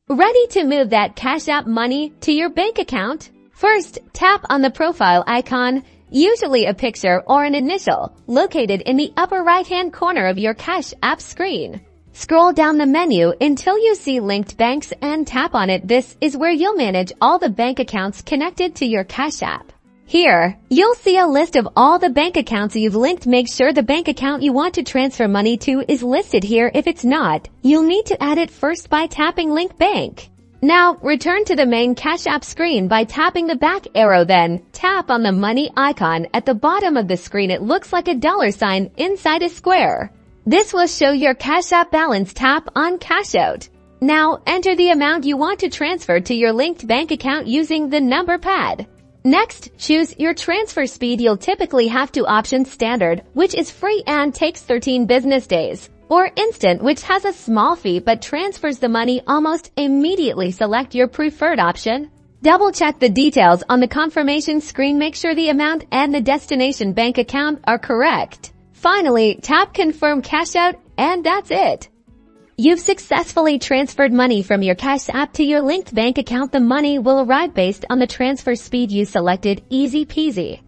Ready to move that Cash App money to your bank account? First, tap on the profile icon, usually a picture or an initial, located in the upper right-hand corner of your Cash App screen. Scroll down the menu until you see linked banks and tap on it. This is where you'll manage all the bank accounts connected to your Cash App. Here, you'll see a list of all the bank accounts you've linked. Make sure the bank account you want to transfer money to is listed here. If it's not, you'll need to add it first by tapping Link Bank. Now, return to the main Cash App screen by tapping the back arrow, then tap on the money icon at the bottom of the screen. It looks like a dollar sign inside a square. This will show your Cash App balance. Tap on Cash Out. Now, enter the amount you want to transfer to your linked bank account using the number pad. Next, choose your transfer speed. You'll typically have to option Standard, which is free and takes 13 business days, or Instant, which has a small fee but transfers the money almost immediately. Select your preferred option. Double-check the details on the confirmation screen. Make sure the amount and the destination bank account are correct. Finally, tap Confirm Cash Out, and that's it. You've successfully transferred money from your Cash App to your linked bank account. The money will arrive based on the transfer speed you selected. Easy peasy.